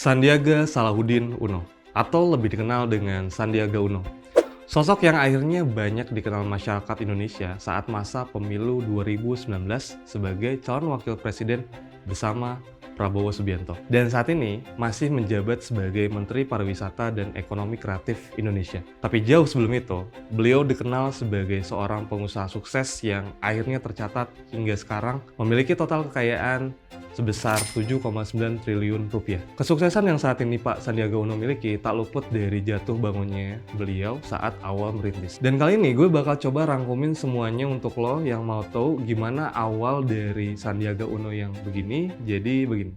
Sandiaga Salahuddin Uno, atau lebih dikenal dengan Sandiaga Uno. Sosok yang akhirnya banyak dikenal masyarakat Indonesia saat masa pemilu 2019 sebagai calon wakil presiden bersama Prabowo Subianto. Dan saat ini masih menjabat sebagai Menteri Pariwisata dan Ekonomi Kreatif Indonesia. Tapi jauh sebelum itu, beliau dikenal sebagai seorang pengusaha sukses yang akhirnya tercatat hingga sekarang memiliki total kekayaan sebesar 7,9 triliun rupiah. Kesuksesan yang saat ini Pak Sandiaga Uno miliki tak luput dari jatuh bangunnya beliau saat awal merintis. Dan kali ini gue bakal coba rangkumin semuanya untuk lo yang mau tahu gimana awal dari Sandiaga Uno yang begini jadi begini.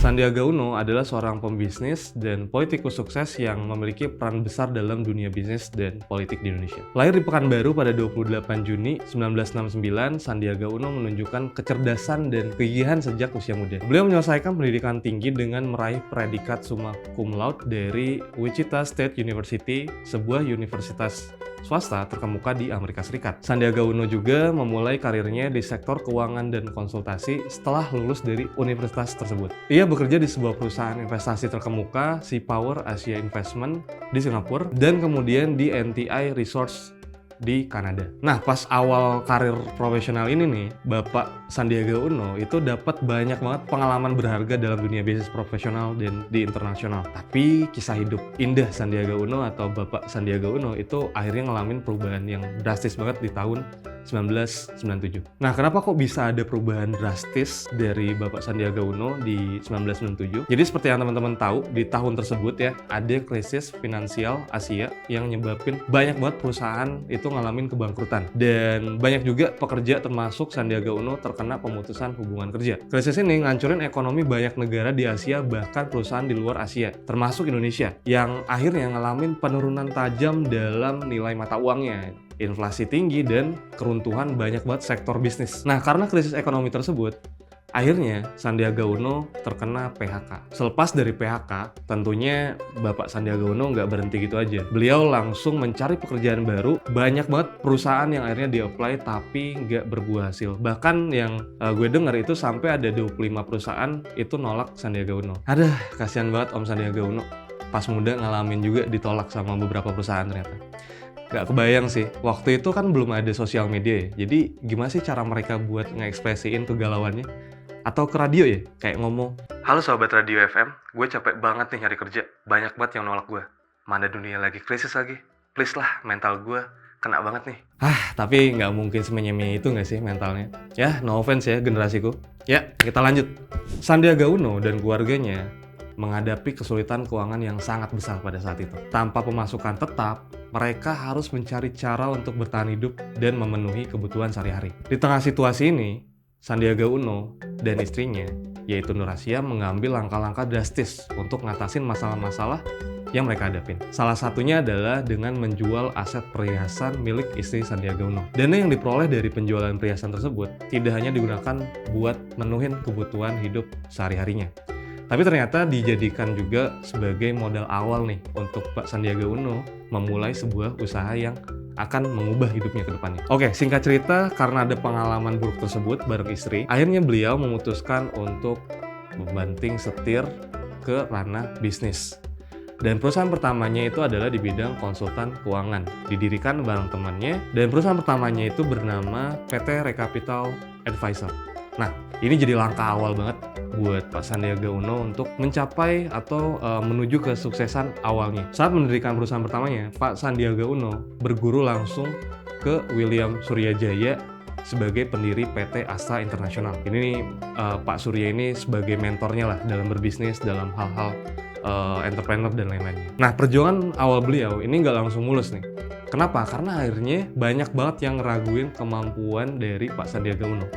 Sandiaga Uno adalah seorang pembisnis dan politikus sukses yang memiliki peran besar dalam dunia bisnis dan politik di Indonesia. Lahir di Pekanbaru pada 28 Juni 1969, Sandiaga Uno menunjukkan kecerdasan dan kegigihan sejak usia muda. Beliau menyelesaikan pendidikan tinggi dengan meraih predikat summa cum laude dari Wichita State University, sebuah universitas swasta terkemuka di Amerika Serikat. Sandiaga Uno juga memulai karirnya di sektor keuangan dan konsultasi setelah lulus dari universitas tersebut. Ia bekerja di sebuah perusahaan investasi terkemuka, Sea Power Asia Investment di Singapura, dan kemudian di NTI Resource di Kanada. Nah, pas awal karir profesional ini nih, Bapak Sandiaga Uno itu dapat banyak banget pengalaman berharga dalam dunia bisnis profesional dan di internasional. Tapi kisah hidup indah Sandiaga Uno atau Bapak Sandiaga Uno itu akhirnya ngalamin perubahan yang drastis banget di tahun 1997. Nah, kenapa kok bisa ada perubahan drastis dari Bapak Sandiaga Uno di 1997? Jadi seperti yang teman-teman tahu, di tahun tersebut ya, ada krisis finansial Asia yang nyebabin banyak banget perusahaan itu ngalamin kebangkrutan. Dan banyak juga pekerja termasuk Sandiaga Uno terkena pemutusan hubungan kerja. Krisis ini ngancurin ekonomi banyak negara di Asia, bahkan perusahaan di luar Asia, termasuk Indonesia, yang akhirnya ngalamin penurunan tajam dalam nilai mata uangnya, inflasi tinggi, dan keruntuhan banyak banget sektor bisnis. Nah, karena krisis ekonomi tersebut, akhirnya Sandiaga Uno terkena PHK. Selepas dari PHK, tentunya Bapak Sandiaga Uno nggak berhenti gitu aja. Beliau langsung mencari pekerjaan baru. Banyak banget perusahaan yang akhirnya di-apply tapi nggak berbuah hasil. Bahkan yang gue dengar itu sampai ada 25 perusahaan itu nolak Sandiaga Uno. Aduh, kasihan banget Om Sandiaga Uno. Pas muda ngalamin juga ditolak sama beberapa perusahaan ternyata. Gak kebayang sih, waktu itu kan belum ada sosial media ya. Jadi gimana sih cara mereka buat ngekspresiin kegalauannya? Atau ke radio ya, kayak ngomong, "Halo Sobat Radio FM, gue capek banget nih nyari kerja. Banyak banget yang nolak gue. Mana dunia lagi krisis lagi. Please lah, mental gue kena banget nih." Tapi nggak mungkin semenye-menye itu nggak sih mentalnya? Ya, no offense ya generasiku. Ya, kita lanjut. Sandiaga Uno dan keluarganya menghadapi kesulitan keuangan yang sangat besar pada saat itu. Tanpa pemasukan tetap, mereka harus mencari cara untuk bertahan hidup dan memenuhi kebutuhan sehari-hari. Di tengah situasi ini, Sandiaga Uno dan istrinya, yaitu Nur Asia, mengambil langkah-langkah drastis untuk ngatasin masalah-masalah yang mereka hadapin. Salah satunya adalah dengan menjual aset perhiasan milik istri Sandiaga Uno. Dana yang diperoleh dari penjualan perhiasan tersebut tidak hanya digunakan buat menuhin kebutuhan hidup sehari-harinya, tapi ternyata dijadikan juga sebagai modal awal nih untuk Pak Sandiaga Uno memulai sebuah usaha yang akan mengubah hidupnya ke depannya. Oke, singkat cerita, karena ada pengalaman buruk tersebut bareng istri, akhirnya beliau memutuskan untuk membanting setir ke ranah bisnis. Dan perusahaan pertamanya itu adalah di bidang konsultan keuangan. Didirikan bareng temannya, dan perusahaan pertamanya itu bernama PT Recapital Advisor. Nah, ini jadi langkah awal banget buat Pak Sandiaga Uno untuk mencapai atau menuju kesuksesan awalnya. Saat mendirikan perusahaan pertamanya, Pak Sandiaga Uno berguru langsung ke William Suryajaya sebagai pendiri PT Astra International. Ini Pak Surya ini sebagai mentornya lah dalam berbisnis, dalam hal-hal entrepreneur dan lain-lainnya. Nah, perjuangan awal beliau ini nggak langsung mulus nih. Kenapa? Karena akhirnya banyak banget yang ngeraguin kemampuan dari Pak Sandiaga Uno.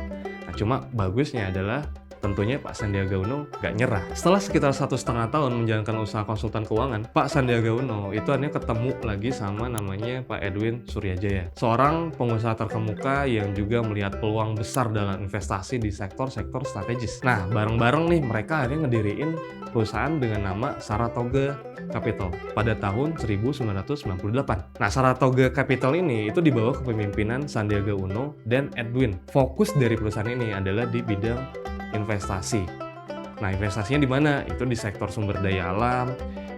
Nah, cuma bagusnya adalah tentunya Pak Sandiaga Uno gak nyerah. Setelah sekitar 1,5 tahun menjalankan usaha konsultan keuangan, Pak Sandiaga Uno itu akhirnya ketemu lagi sama namanya Pak Edwin Suryajaya, seorang pengusaha terkemuka yang juga melihat peluang besar dalam investasi di sektor-sektor strategis. Nah, bareng-bareng nih mereka akhirnya ngediriin perusahaan dengan nama Saratoga Capital pada tahun 1998. Nah, Saratoga Capital ini itu dibawa kepemimpinan Sandiaga Uno dan Edwin. Fokus dari perusahaan ini adalah di bidang investasi. Nah, investasinya di mana? Itu di sektor sumber daya alam,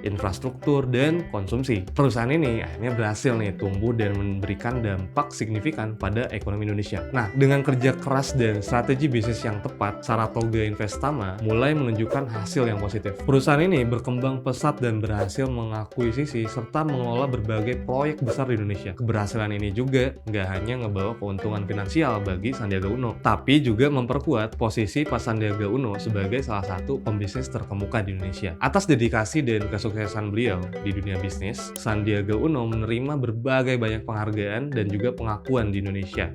infrastruktur, dan konsumsi. Perusahaan ini akhirnya berhasil nih tumbuh dan memberikan dampak signifikan pada ekonomi Indonesia. Nah, dengan kerja keras dan strategi bisnis yang tepat, Saratoga Investama mulai menunjukkan hasil yang positif. Perusahaan ini berkembang pesat dan berhasil mengakuisisi serta mengelola berbagai proyek besar di Indonesia. Keberhasilan ini juga nggak hanya ngebawa keuntungan finansial bagi Sandiaga Uno, tapi juga memperkuat posisi Pak Sandiaga Uno sebagai salah satu pembisnis terkemuka di Indonesia. Atas dedikasi dan kesuksesan beliau di dunia bisnis, Sandiaga Uno menerima berbagai banyak penghargaan dan juga pengakuan di Indonesia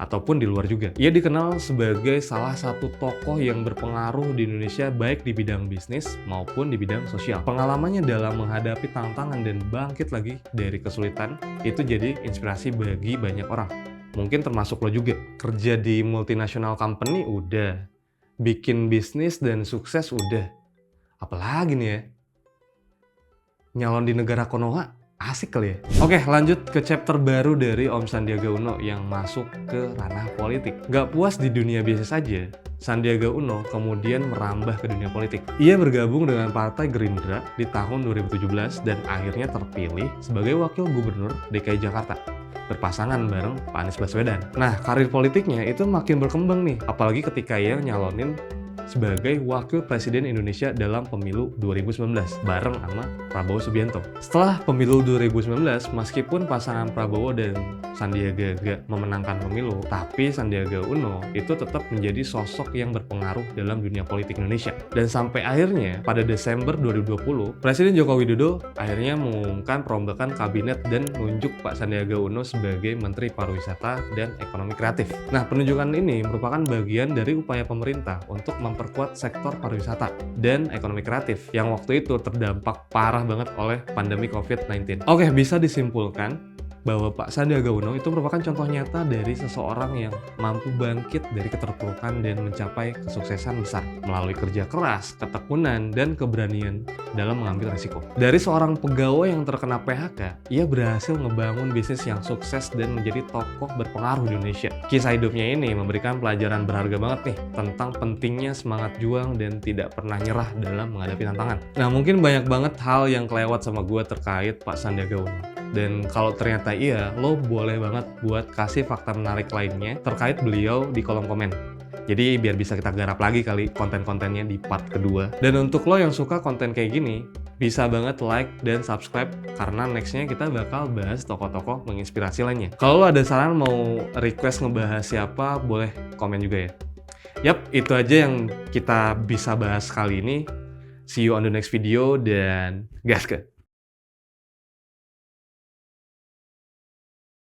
ataupun di luar juga. Ia dikenal sebagai salah satu tokoh yang berpengaruh di Indonesia baik di bidang bisnis maupun di bidang sosial. Pengalamannya dalam menghadapi tantangan dan bangkit lagi dari kesulitan itu jadi inspirasi bagi banyak orang. Mungkin termasuk lo juga. Kerja di multinational company udah, bikin bisnis dan sukses udah. Apalagi nih ya? Nyalon di negara Konoha? Asik kali ya? Oke, lanjut ke chapter baru dari Om Sandiaga Uno yang masuk ke ranah politik. Gak puas di dunia bisnis saja, Sandiaga Uno kemudian merambah ke dunia politik. Ia bergabung dengan Partai Gerindra di tahun 2017 dan akhirnya terpilih sebagai Wakil Gubernur DKI Jakarta, berpasangan bareng Pak Anies Baswedan. Nah, karir politiknya itu makin berkembang nih, apalagi ketika ia nyalonin sebagai Wakil Presiden Indonesia dalam pemilu 2019 bareng sama Prabowo Subianto. Setelah pemilu 2019, meskipun pasangan Prabowo dan Sandiaga gak memenangkan pemilu, tapi Sandiaga Uno itu tetap menjadi sosok yang berpengaruh dalam dunia politik Indonesia. Dan sampai akhirnya pada Desember 2020, Presiden Joko Widodo akhirnya mengumumkan perombakan kabinet dan menunjuk Pak Sandiaga Uno sebagai Menteri Pariwisata dan Ekonomi Kreatif. Nah, penunjukan ini merupakan bagian dari upaya pemerintah untuk memperkuat sektor pariwisata dan ekonomi kreatif yang waktu itu terdampak parah banget oleh pandemi COVID-19. Oke, bisa disimpulkan bahwa Pak Sandiaga Uno itu merupakan contoh nyata dari seseorang yang mampu bangkit dari keterpurukan dan mencapai kesuksesan besar melalui kerja keras, ketekunan, dan keberanian dalam mengambil risiko. Dari seorang pegawai yang terkena PHK, ia berhasil ngebangun bisnis yang sukses dan menjadi tokoh berpengaruh di Indonesia. Kisah hidupnya ini memberikan pelajaran berharga banget nih tentang pentingnya semangat juang dan tidak pernah nyerah dalam menghadapi tantangan. Nah, mungkin banyak banget hal yang kelewat sama gue terkait Pak Sandiaga Uno. Dan kalau ternyata iya, lo boleh banget buat kasih fakta menarik lainnya terkait beliau di kolom komen. Jadi biar bisa kita garap lagi kali konten-kontennya di part kedua. Dan untuk lo yang suka konten kayak gini, bisa banget like dan subscribe karena nextnya kita bakal bahas tokoh-tokoh menginspirasi lainnya. Kalau lo ada saran mau request ngebahas siapa, boleh komen juga ya. Yap, itu aja yang kita bisa bahas kali ini. See you on the next video dan gasket!